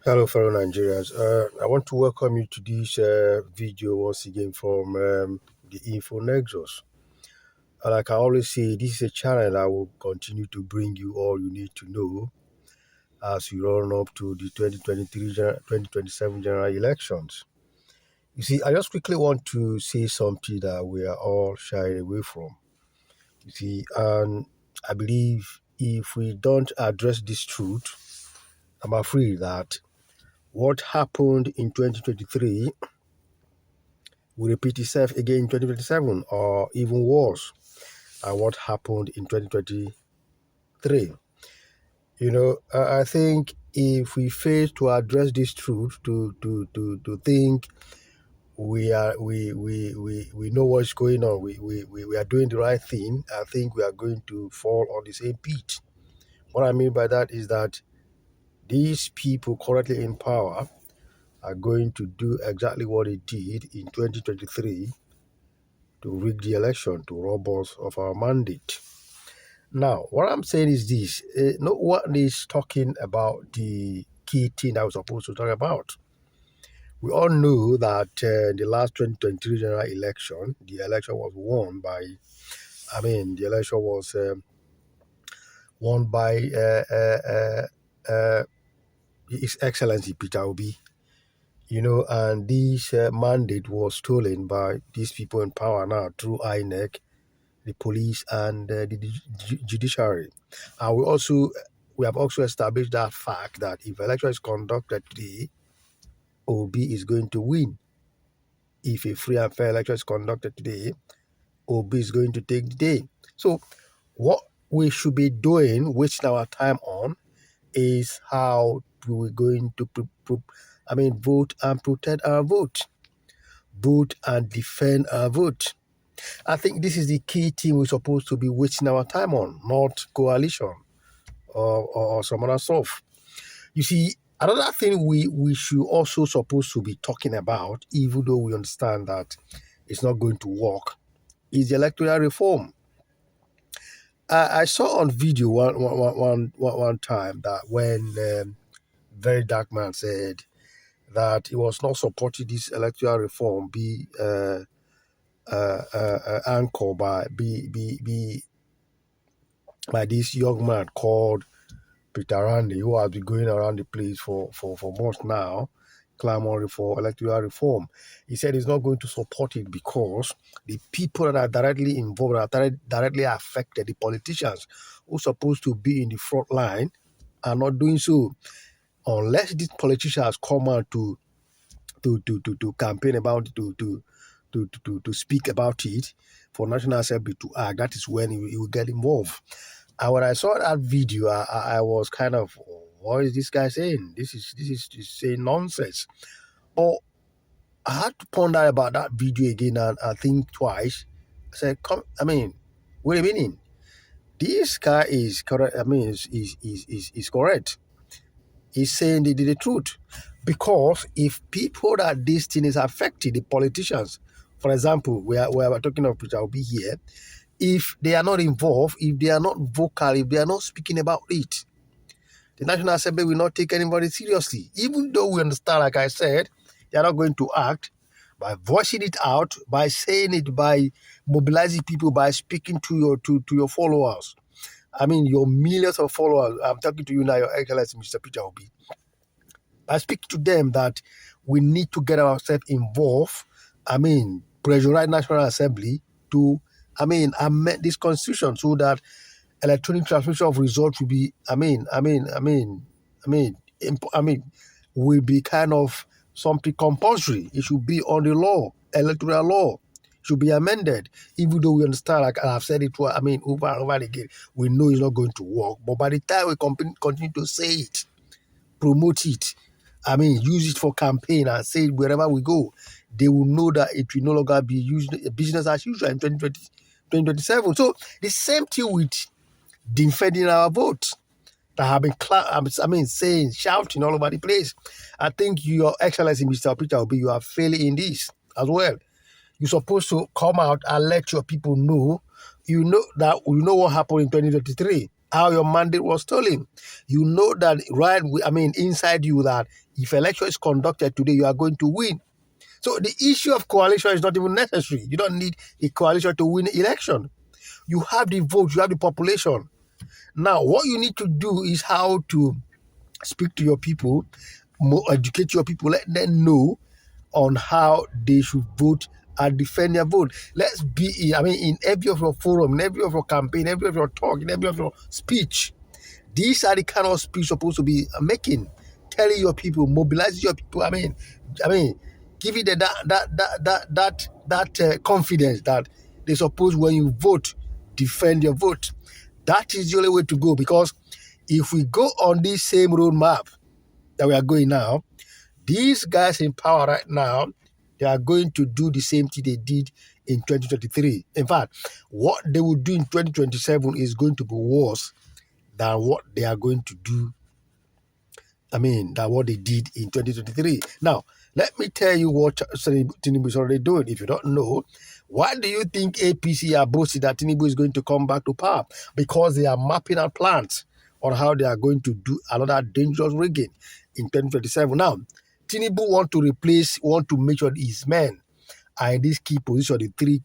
Hello, fellow Nigerians. I want to welcome you to this video once again from the Info Nexus. Like I always say, this is a channel that will continue to bring you all you need to know as we run up to the 2027 general elections. You see, I just quickly want to say something that we are all shying away from. You see, and I believe if we don't address this truth, I'm afraid that what happened in 2023 will repeat itself again in 2027 or even worse than what happened in 2023. I think if we fail to address this truth, to think we know what's going on, we are doing the right thing, I think we are going to fall on the same pit. What I mean by that is that these people currently in power are going to do exactly what they did in 2023 to rig the election, to rob us of our mandate. Now, what I'm saying is this. No one is talking about the key thing I was supposed to talk about. We all know that the last 2023 general election, the election was won by, the election was won by His Excellency Peter Obi. And this mandate was stolen by these people in power now through INEC, the police, and the judiciary. And we have also established that fact that if election is conducted today, Obi is going to win. If a free and fair election is conducted today, Obi is going to take the day. So what we should be doing, wasting our time on, is how we're going to vote and protect our vote. Vote and defend our vote. I think this is the key thing we're supposed to be wasting our time on, not coalition or some other stuff. You see, another thing we should also supposed to be talking about, even though we understand that it's not going to work, is the electoral reform. I saw on video one time that when Very Dark Man said that he was not supporting this electoral reform be anchored by this young man called Peter Obi, who has been going around the place for months now, clamoring for electoral reform. He said he's not going to support it because the people that are directly involved, are directly affected, the politicians who are supposed to be in the front line, are not doing so. Unless these politicians come out to campaign about it, to speak about it for National Assembly to act, that is when he will get involved. And when I saw that video, I was kind of, what is this guy saying? This is saying nonsense. But I had to ponder about that video again and think twice. I said, wait a minute. This guy is correct. Is correct. He's saying the truth. Because if people that this thing is affecting, the politicians, for example, we're talking of Peter Obi here, if they are not involved, if they are not vocal, if they are not speaking about it, the National Assembly will not take anybody seriously. Even though we understand, like I said, they are not going to act by voicing it out, by saying it, by mobilizing people, by speaking to your followers. Your millions of followers. I'm talking to you now, Your Excellency, Mr. Peter Obi. I speak to them that we need to get ourselves involved. Pressurize National Assembly to, amend this constitution so that electronic transmission of results will be, will be kind of something compulsory. It should be on the law, electoral law. It should be amended. Even though we understand, like I've said it, over and over again, we know it's not going to work. But by the time we continue to say it, promote it, use it for campaign and say it wherever we go, they will know that it will no longer be used business as usual in 2027. So the same thing with defending our vote that have been saying, shouting all over the place. I think Your Excellency, Mr. Peter Obi, you are failing in this as well. You're supposed to come out and let your people know, you know what happened in 2023. how your mandate was stolen. You know that inside you that if election is conducted today, you are going to win. So the issue of coalition is not even necessary. You don't need a coalition to win the election. You have the vote, you have the population. Now, what you need to do is how to speak to your people, educate your people, let them know on how they should vote and defend their vote. Let's be, in every of your forum, in every of your campaign, every of your talk, in every of your speech, these are the kind of speech you're supposed to be making, telling your people, mobilizing your people. Giving them that confidence that they suppose when you vote, defend your vote. That is the only way to go, because if we go on this same roadmap that we are going now, these guys in power right now, they are going to do the same thing they did in 2023. In fact, what they will do in 2027 is going to be worse than what they are going to do, than what they did in 2023. Now, let me tell you what Tinubu is already doing. If you don't know, why do you think APC are boasting that Tinubu is going to come back to power? Because they are mapping out plans on how they are going to do another dangerous rigging in 2027. Now, Tinubu want to make sure his men are in this key position, the three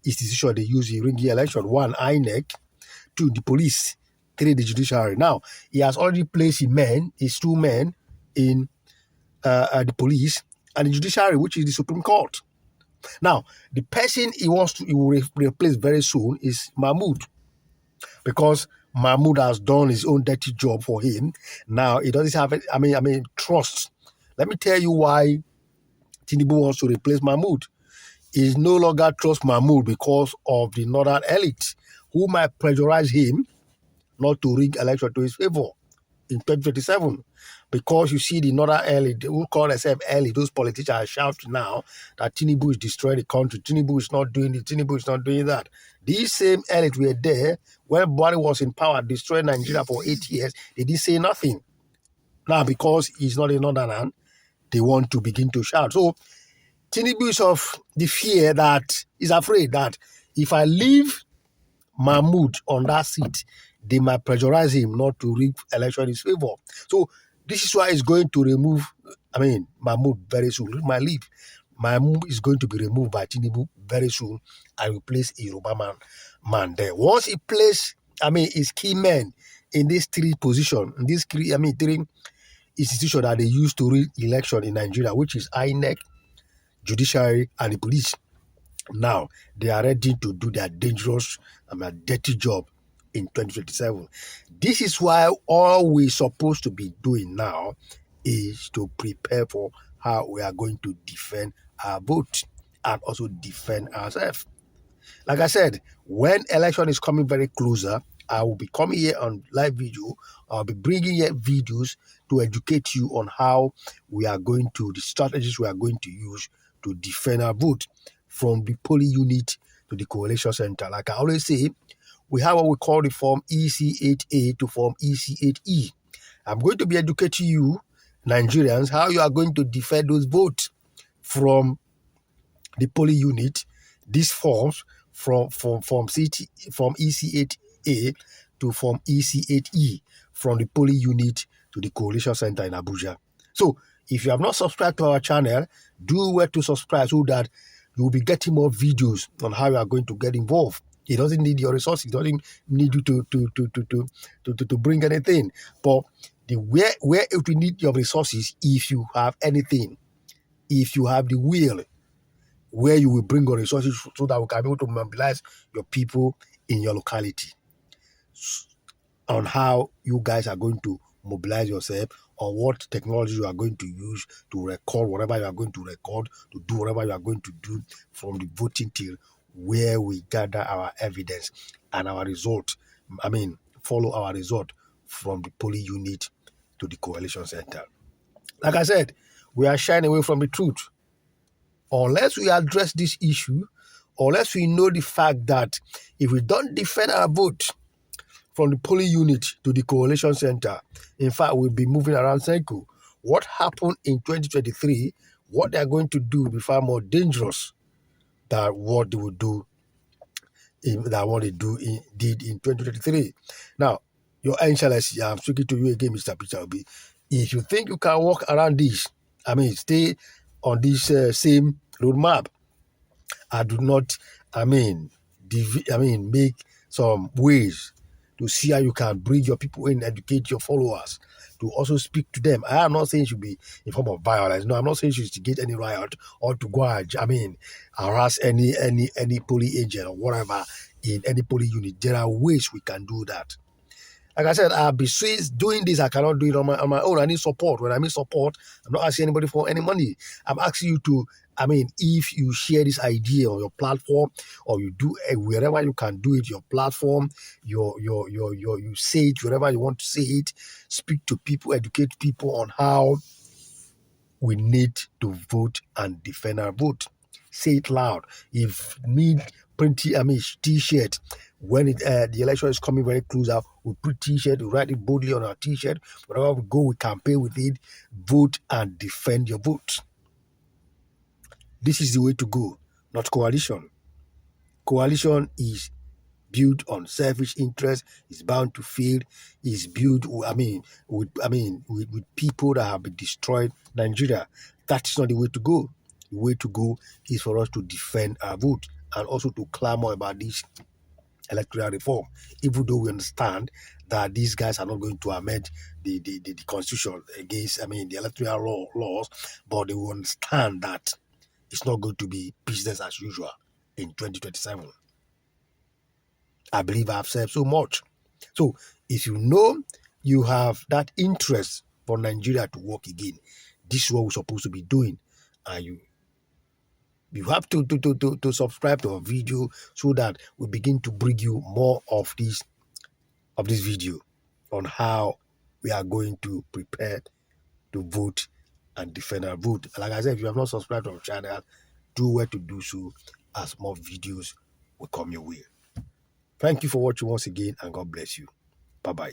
institutions they use in rigging election. One, INEC. Two, the police. Three, the judiciary. Now, he has already placed his two men in the police and the judiciary, which is the Supreme Court. Now, the person he will replace very soon is Mahmoud, because Mahmoud has done his own dirty job for him. Now, he doesn't have, trust. Let me tell you why Tinubu wants to replace Mahmoud. He no longer trusts Mahmoud because of the northern elite, who might pressurize him not to rig election to his favor in 2027. Because you see the northern elite, who call themselves elite, those politicians are shouting now that Tinubu is destroying the country, Tinubu is not doing it, Tinubu is not doing that. These same elite were there when Buhari was in power, destroying Nigeria for 8 years. They didn't say nothing. Now, because he's not a northerner, they want to begin to shout. So Tinubu is of the fear that he's afraid that if I leave Mahmoud on that seat, they might pressurize him not to rig election in his favor. So this is why he's going to remove, Mahmoud very soon. My leave. Mahmoud is going to be removed by Tinubu very soon and replace a Yoruba man there. Once he places, his key men in these three positions, in these three institutions that they use to rig election in Nigeria, which is INEC, judiciary, and the police. Now, they are ready to do their dangerous dirty job in 2027. This is why all we're supposed to be doing now is to prepare for how we are going to defend our vote and also defend ourselves. Like I said, when election is coming very closer, I will be coming here on live video. I'll be bringing here videos to educate you on how we are going to, the strategies we are going to use to defend our vote, from the polling unit to the coalition center. Like I always say, we have what we call the form EC8A to form EC8E. I'm going to be educating you, Nigerians, how you are going to defend those votes from the polling unit, these forms from EC8A to form EC8E, from the polling unit to the coalition center in Abuja. So if you have not subscribed to our channel, do well to subscribe so that you will be getting more videos on how you are going to get involved. It doesn't need your resources. It doesn't need you to bring anything. But where it will need your resources, if you have anything, if you have the will, where you will bring your resources so that we can be able to mobilize your people in your locality on how you guys are going to mobilize yourself, or what technology you are going to use to record whatever you are going to record, to do whatever you are going to do from the voting till where we gather our evidence and our result. Follow our result from the polling unit to the coalition center. Like I said, we are shying away from the truth. Unless we address this issue, unless we know the fact that if we don't defend our vote from the polling unit to the coalition center, in fact, we'll be moving around circle. What happened in 2023, what they're going to do will be far more dangerous than what they would do, did in 2023. Now, Your Excellency, I'm speaking to you again, Mr. Peter Obi. If you think you can walk around this, stay on this same roadmap, I do not, make some ways to see how you can bring your people in, educate your followers, to also speak to them. I am not saying it should be in form of violence. No, I'm not saying you should get any riot or to go and, harass any police agent or whatever in any police unit. There are ways we can do that. Like I said, I'll be Swiss doing this. I cannot do it on my own. I need support. When I need support, I'm not asking anybody for any money. I'm asking you to, if you share this idea on your platform, or you do wherever you can do it, your platform, you say it wherever you want to say it, speak to people, educate people on how we need to vote and defend our vote. Say it loud. If need print t-shirt when the election is coming very close out, we put t-shirt, we write it boldly on our t-shirt. Wherever we go, we campaign with it. Vote and defend your vote. This is the way to go, not coalition. Coalition is built on selfish interest, is bound to fail, is built with people that have been destroyed Nigeria. That is not the way to go. The way to go is for us to defend our vote and also to clamor about this electoral reform, even though we understand that these guys are not going to amend the constitution against the electoral laws, but they will understand that it's not going to be business as usual in 2027. I believe I've said so much. So if you know you have that interest for Nigeria to work again, this is what we're supposed to be doing. And you have to subscribe to our video so that we begin to bring you more of this video on how we are going to prepare to vote and defend our vote. Like I said, if you have not subscribed to our channel, do where to do so as more videos will come your way. Thank you for watching once again, and God bless you. Bye-bye.